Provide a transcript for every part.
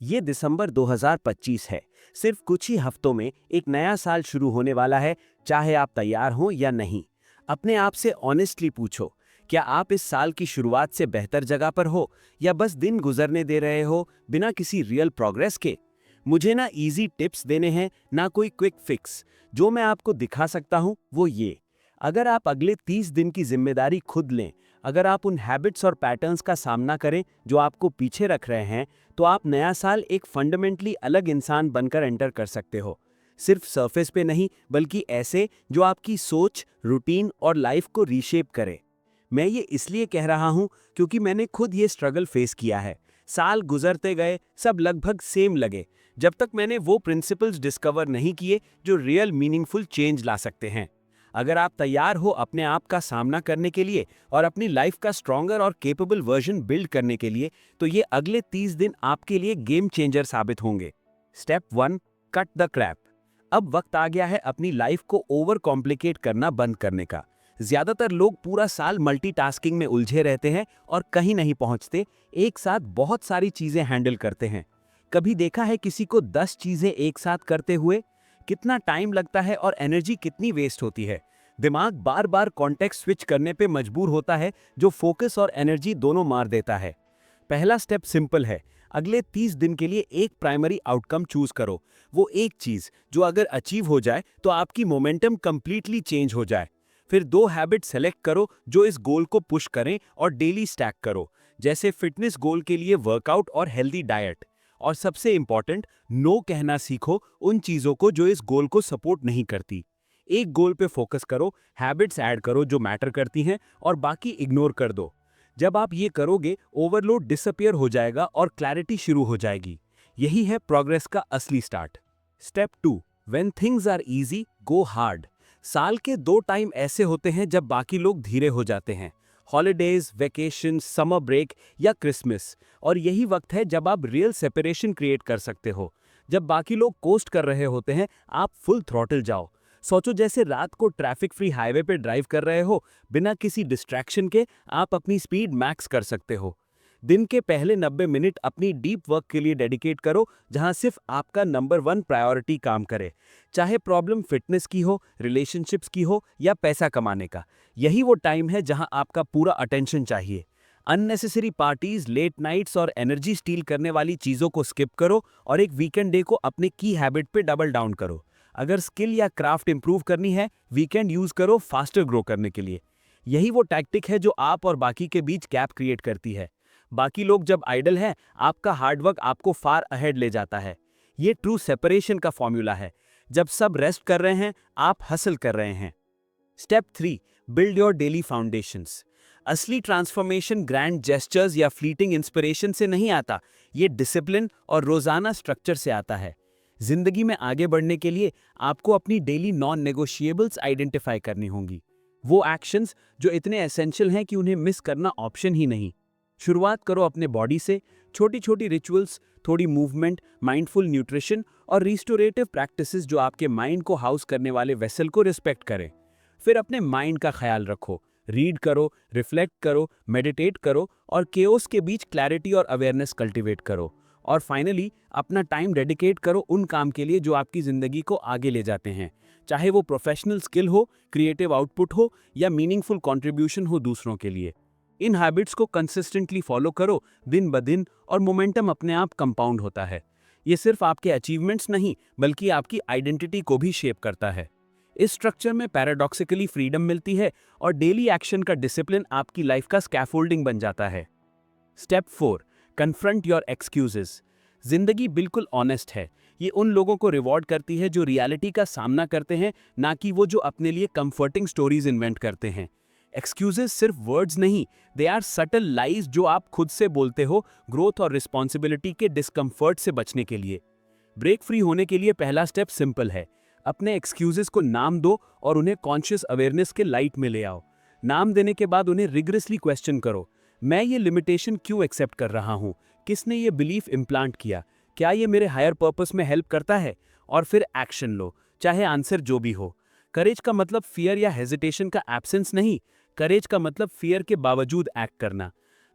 ये दिसंबर 2025 है। सिर्फ कुछ ही हफ्तों में एक नया साल शुरू होने वाला है, चाहे आप तैयार हो या नहीं। अपने आप से ऑनेस्टली पूछो, क्या आप इस साल की शुरुआत से बेहतर जगह पर हो या बस दिन गुजरने दे रहे हो बिना किसी रियल प्रोग्रेस के। मुझे ना इजी टिप्स देने हैं, ना कोई क्विक फिक्स। जो मैं आपको दिखा सकता हूँ वो ये। अगर आप अगले 30 दिन की जिम्मेदारी खुद लें, अगर आप उन हैबिट्स और पैटर्न्स का सामना करें जो आपको पीछे रख रहे हैं, तो आप नया साल एक फंडामेंटली अलग इंसान बनकर एंटर कर सकते हो। सिर्फ सरफेस पे नहीं, बल्कि ऐसे जो आपकी सोच, रूटीन और लाइफ को रीशेप करे। मैं ये इसलिए कह रहा हूँ क्योंकि मैंने खुद ये स्ट्रगल फेस किया है। साल गुजरते गए, सब लगभग सेम लगे, जब तक मैंने वो प्रिंसिपल्स डिस्कवर नहीं किए जो रियल मीनिंगफुल चेंज ला सकते हैं। अगर आप तैयार हो अपने आप का सामना करने के लिए और अपनी लाइफ का स्ट्रॉन्गर और केपेबल वर्जन बिल्ड करने के लिए, तो ये अगले 30 दिन आपके लिए गेम चेंजर साबित होंगे। Step 1, cut the crap. अब वक्त आ गया है अपनी लाइफ को ओवर कॉम्प्लिकेट करना बंद करने का। ज्यादातर लोग पूरा साल मल्टीटास्किंग में उलझे रहते हैं और कहीं नहीं पहुंचते, एक साथ बहुत सारी चीजें हैंडल करते हैं। कभी देखा है किसी को 10 चीजें एक साथ करते हुए? कितना टाइम लगता है और एनर्जी कितनी वेस्ट होती है। दिमाग बार बार कॉन्टेक्स्ट स्विच करने पे मजबूर होता है, जो फोकस और एनर्जी दोनों मार देता है। पहला स्टेप सिंपल है। अगले 30 दिन के लिए एक प्राइमरी आउटकम चूज करो। वो एक चीज जो अगर अचीव हो जाए तो आपकी मोमेंटम कंप्लीटली चेंज हो जाए। फिर 2 हैबिट सेलेक्ट करो जो इस गोल को पुश करें और डेली स्टैक करो, जैसे फिटनेस गोल के लिए वर्कआउट और हेल्दी डाइट। और सबसे इंपॉर्टेंट, नो कहना सीखो उन चीजों को जो इस गोल को सपोर्ट नहीं करती। एक गोल पे फोकस करो, हैबिट्स ऐड करो जो मैटर करती हैं और बाकी इग्नोर कर दो। जब आप ये करोगे, ओवरलोड डिसअपियर हो जाएगा और क्लैरिटी शुरू हो जाएगी। यही है प्रोग्रेस का असली start. Step 2, when things are easy go hard. साल के 2 टाइम ऐसे होते हैं जब बाकी लोग धीरे हो जाते हैं। हॉलीडेज, वेकेशन, समर ब्रेक या क्रिसमस। और यही वक्त है जब आप रियल सेपरेशन क्रिएट कर सकते हो। जब बाकी लोग कोस्ट कर रहे होते हैं, आप फुल थ्रॉटल जाओ। सोचो जैसे रात को ट्रैफिक फ्री हाईवे पे ड्राइव कर रहे हो, बिना किसी डिस्ट्रैक्शन के आप अपनी स्पीड मैक्स कर सकते हो। दिन के पहले 90 मिनट अपनी डीप वर्क के लिए डेडिकेट करो, जहां सिर्फ आपका नंबर 1 प्रायोरिटी काम करे। चाहे प्रॉब्लम फिटनेस की हो, रिलेशनशिप्स की हो या पैसा कमाने का, यही वो टाइम है जहां आपका पूरा अटेंशन चाहिए। अननेसेसरी पार्टीज, लेट नाइट्स और एनर्जी स्टील करने वाली चीजों को स्किप करो और एक वीकेंड डे को अपने की हैबिट पे डबल डाउन करो। अगर स्किल या क्राफ्ट इंप्रूव करनी है, वीकेंड यूज करो फास्टर ग्रो करने के लिए। यही वो टैक्टिक है जो आप और बाकी के बीच गैप क्रिएट करती है। बाकी लोग जब आइडल हैं, आपका हार्डवर्क आपको फार अहेड ले जाता है। ये ट्रू सेपरेशन का फॉर्मूला है। जब सब रेस्ट कर रहे हैं, आप हसल कर रहे हैं। Step 3, build your daily foundations. असली ट्रांसफॉर्मेशन ग्रैंड जेस्चर्स या फ्लीटिंग इंस्पिरेशन से नहीं आता, ये डिसिप्लिन और रोजाना स्ट्रक्चर से आता है। जिंदगी में आगे बढ़ने के लिए आपको अपनी डेली नॉन नेगोशिएबल्स आइडेंटिफाई करनी होंगी। वो एक्शंस जो इतने एसेंशियल हैं कि उन्हें मिस करना ऑप्शन ही नहीं। शुरुआत करो अपने बॉडी से। छोटी छोटी रिचुअल्स, थोड़ी मूवमेंट, माइंडफुल न्यूट्रिशन और रिस्टोरेटिव प्रैक्टिसेस जो आपके माइंड को हाउस करने वाले वेसल को रिस्पेक्ट करें। फिर अपने माइंड का ख्याल रखो। रीड करो, रिफ्लेक्ट करो, मेडिटेट करो और केओस के बीच क्लैरिटी और अवेयरनेस कल्टीवेट करो। और फाइनली अपना टाइम डेडिकेट करो उन काम के लिए जो आपकी जिंदगी को आगे ले जाते हैं, चाहे वो प्रोफेशनल स्किल हो, क्रिएटिव आउटपुट हो या मीनिंगफुल कंट्रीब्यूशन हो दूसरों के लिए। इन हैबिट्स को कंसिस्टेंटली फॉलो करो दिन ब दिन और मोमेंटम अपने आप कंपाउंड होता है। ये सिर्फ आपके अचीवमेंट्स नहीं, बल्कि आपकी आइडेंटिटी को भी शेप करता है। इस स्ट्रक्चर में पैराडॉक्सिकली फ्रीडम मिलती है और डेली एक्शन का डिसिप्लिन आपकी लाइफ का स्कैफोल्डिंग बन जाता है। Step 4, confront your excuses. जिंदगी बिल्कुल ऑनेस्ट है। ये उन लोगों को रिवॉर्ड करती है जो रियलिटी का सामना करते हैं, ना कि वो जो अपने लिए कंफर्टिंग स्टोरीज इन्वेंट करते हैं। एक्सक्यूजेस सिर्फ वर्ड्स नहीं, दे आर सटल लाइज जो आप खुद से बोलते हो, ग्रोथ और रिस्पॉन्सिबिलिटी के डिस्कम्फर्ट से बचने के लिए। ब्रेक फ्री होने के लिए पहला स्टेप सिंपल है। अपने एक्सक्यूजेस को नाम दो और उन्हें कॉन्शियस अवेयरनेस के लाइट में ले आओ। नाम देने के बाद उन्हें रिगरसली क्वेश्चन करो। मैं ये लिमिटेशन क्यों एक्सेप्ट कर रहा हूँ? किसने ये बिलीफ इम्प्लांट किया? क्या ये मेरे हायर पर्पस में हेल्प करता है? और फिर एक्शन लो, चाहे आंसर जो भी हो। करेज का मतलब फियर या हेजिटेशन का एब्सेंस नहीं, करेज का मतलब फियर के बावजूद एक्ट करना।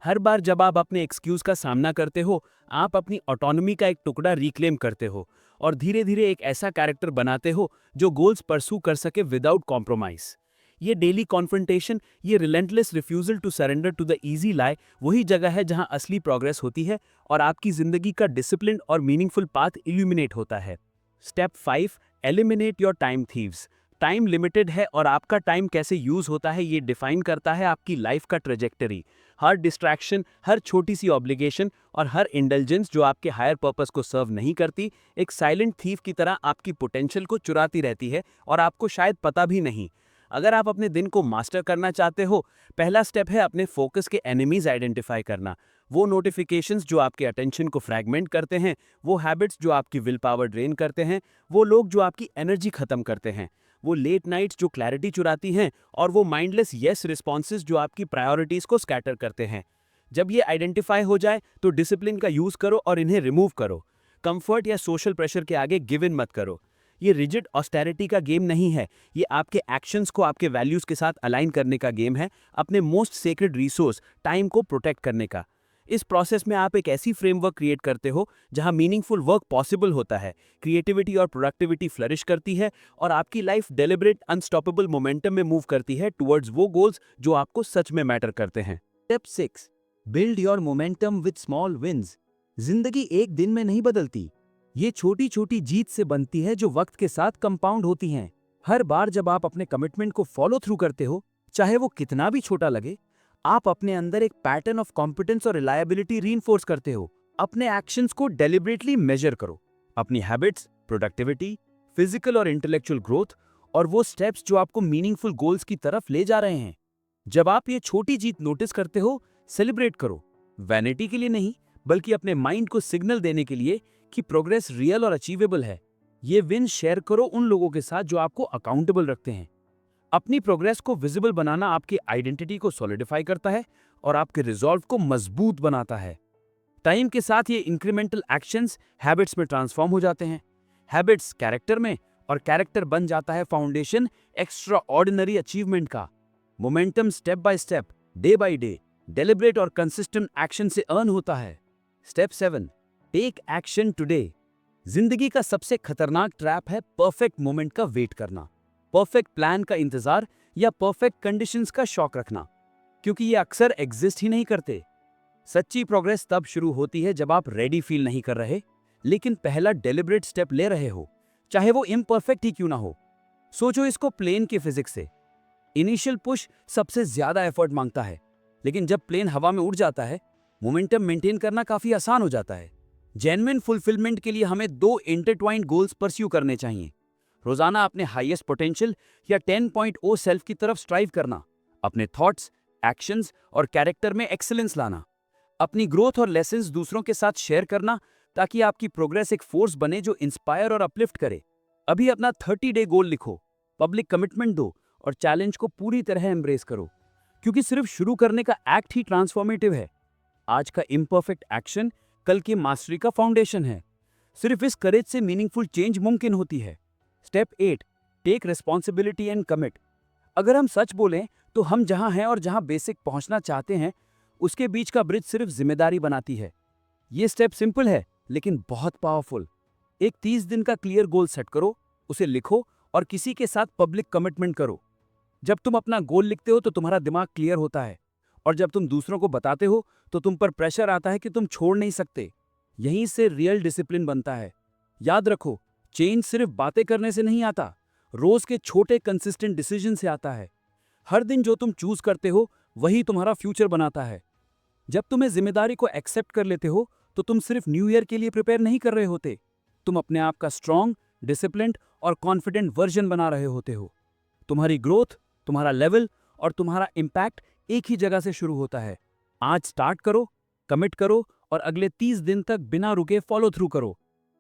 हर बार जब आप अपने एक्सक्यूज का सामना करते हो, आप अपनी ऑटोनॉमी का एक टुकड़ा रिक्लेम करते हो और धीरे धीरे एक ऐसा कैरेक्टर बनाते हो जो गोल्स परसू कर सके विदाउट कॉम्प्रोमाइज। ये डेली कॉन्फ्रंटेशन, ये relentless refusal to surrender to the easy lie वही जगह है जहां असली प्रोग्रेस होती है और आपकी जिंदगी का डिसिप्लिन और मीनिंगफुल पाथ इल्यूमिनेट होता है। Step 5, eliminate your time thieves. Time limited है और आपका टाइम कैसे यूज होता है ये डिफाइन करता है आपकी लाइफ का ट्रेजेक्टरी। हर डिस्ट्रैक्शन, हर छोटी सी ऑब्लिगेशन और हर इंडल्जेंस जो आपके हायर पर्पस को सर्व नहीं करती, एक साइलेंट थीव की तरह आपकी पोटेंशियल को चुराती रहती है और आपको शायद पता भी नहीं। अगर आप अपने दिन को मास्टर करना चाहते हो, पहला स्टेप है अपने फोकस के एनिमीज आइडेंटिफाई करना। वो नोटिफिकेशंस जो आपके अटेंशन को फ्रैगमेंट करते हैं, वो हैबिट्स जो आपकी विल पावर ड्रेन करते हैं, वो लोग जो आपकी एनर्जी खत्म करते हैं, वो लेट नाइट्स जो क्लैरिटी चुराती हैं और वो माइंडलेस येस रिस्पॉन्सेज जो आपकी प्रायोरिटीज को स्कैटर करते हैं। जब ये आइडेंटिफाई हो जाए तो डिसिप्लिन का यूज करो और इन्हें रिमूव करो। कंफर्ट या सोशल प्रेशर के आगे गिव इन मत करो। ये रिजिड ऑस्टेरिटी का गेम नहीं है, ये आपके एक्शंस को आपके वैल्यूज के साथ अलाइन करने का गेम है, अपने मोस्ट सेक्रेड रिसोर्स टाइम को प्रोटेक्ट करने का। इस प्रोसेस में आप एक ऐसी फ्रेमवर्क क्रिएट करते हो जहां मीनिंगफुल वर्क पॉसिबल होता है, क्रिएटिविटी और प्रोडक्टिविटी फ्लरिश करती है और आपकी लाइफ डेलिबरेट अनस्टॉपेबल मोमेंटम में मूव करती है टुवर्ड्स वो गोल्स जो आपको सच में मैटर करते हैं। Step 6, build your momentum with small wins. जिंदगी एक दिन में नहीं बदलती, ये छोटी छोटी जीत से बनती है जो वक्त के साथ कंपाउंड होती हैं। हर बार जब आप अपने कमिटमेंट को फॉलो थ्रू करते हो, चाहे वो कितना भी छोटा लगे, आप अपने अंदर एक पैटर्न ऑफ कॉम्पिटेंस और रिलायबिलिटी रीइंफोर्स करते हो। अपने एक्शंस को डेलिबरेटली मेजर करो, अपनी हैबिट्स, प्रोडक्टिविटी, फिजिकल और इंटेलेक्चुअल ग्रोथ और वो स्टेप्स जो आपको मीनिंगफुल गोल्स की तरफ ले जा रहे हैं। जब आप ये छोटी जीत नोटिस करते हो, सेलिब्रेट करो, वैनिटी के लिए नहीं बल्कि अपने माइंड को सिग्नल देने के लिए कि प्रोग्रेस रियल और अचीवेबल है। ये विन शेयर करो उन लोगों के साथ जो आपको अकाउंटेबल रखते हैं। अपनी प्रोग्रेस को विजिबल बनाना आपकी आइडेंटिटी को सॉलिडिफाई करता है और आपके रिजॉल्व को मजबूत बनाता है। टाइम के साथ ये इंक्रीमेंटल एक्शंस हैबिट्स में ट्रांसफॉर्म हो जाते हैं, हैबिट्स कैरेक्टर में, और कैरेक्टर बन जाता है फाउंडेशन एक्स्ट्रा ऑर्डिनरी अचीवमेंट का। Momentum step by step, day by day, deliberate और कंसिस्टेंट एक्शन से अर्न होता है। Step 7, take action today. जिंदगी का सबसे खतरनाक ट्रैप है परफेक्ट मोमेंट का वेट करना, परफेक्ट प्लान का इंतजार या परफेक्ट कंडीशंस का शौक रखना, क्योंकि ये अक्सर एग्जिस्ट ही नहीं करते। सच्ची प्रोग्रेस तब शुरू होती है जब आप रेडी फील नहीं कर रहे, लेकिन पहला डेलिब्रेट स्टेप ले रहे हो, चाहे वो इम्परफेक्ट ही क्यों ना हो। सोचो इसको प्लेन के फिजिक्स से। इनिशियल पुश सबसे ज्यादा एफर्ट मांगता है, लेकिन जब प्लेन हवा में उड़ जाता है, मोमेंटम मेंटेन करना काफी आसान हो जाता है। जेन्युइन फुलफिलमेंट के लिए हमें 2 इंटरट्वाइंड गोल्स परस्यू करने चाहिए। रोजाना अपने हाईएस्ट पोटेंशियल या 10.0 सेल्फ की तरफ स्ट्राइव करना, अपने थॉट्स, एक्शंस और कैरेक्टर में एक्सीलेंस लाना, अपनी ग्रोथ और लेसन्स दूसरों के साथ शेयर करना ताकि आपकी प्रोग्रेस एक फोर्स बने जो इंस्पायर और अपलिफ्ट करे। अभी अपना 30 डे गोल लिखो, पब्लिक कमिटमेंट दो और चैलेंज को पूरी तरह एम्ब्रेस करो, क्योंकि सिर्फ शुरू करने का एक्ट ही ट्रांसफॉर्मेटिव है। आज का इम्परफेक्ट एक्शन कल की मास्टरी का फाउंडेशन है। सिर्फ इस करेज से मीनिंगफुल चेंज मुमकिन होती है। Step 8, take responsibility and commit. अगर हम सच बोलें तो हम जहां हैं और जहां बेसिक पहुंचना चाहते हैं, उसके बीच का ब्रिज सिर्फ जिम्मेदारी बनाती है। ये स्टेप सिंपल है लेकिन बहुत पावरफुल। एक 30 दिन का क्लियर गोल सेट करो, उसे लिखो और किसी के साथ पब्लिक कमिटमेंट करो। जब तुम अपना गोल लिखते हो तो तुम्हारा दिमाग क्लियर होता है, और जब तुम दूसरों को बताते हो तो तुम पर प्रेशर आता है कि तुम छोड़ नहीं सकते। यहीं से रियल डिसिप्लिन बनता है। याद रखो, चेंज सिर्फ बातें करने से नहीं आता, रोज के छोटे कंसिस्टेंट डिसीजन से आता है। हर दिन जो तुम चूज करते हो वही तुम्हारा फ्यूचर बनाता है। जब तुम्हें जिम्मेदारी को एक्सेप्ट कर लेते हो तो तुम सिर्फ न्यू ईयर के लिए प्रिपेयर नहीं कर रहे होते, तुम अपने आप का स्ट्रॉन्ग, डिसिप्लिन्ड और कॉन्फिडेंट वर्जन बना रहे होते हो। तुम्हारी ग्रोथ, तुम्हारा लेवल और तुम्हारा इम्पैक्ट एक ही जगह से शुरू होता है। आज स्टार्ट करो, कमिट करो और अगले 30 दिन तक बिना रुके फॉलो थ्रू करो।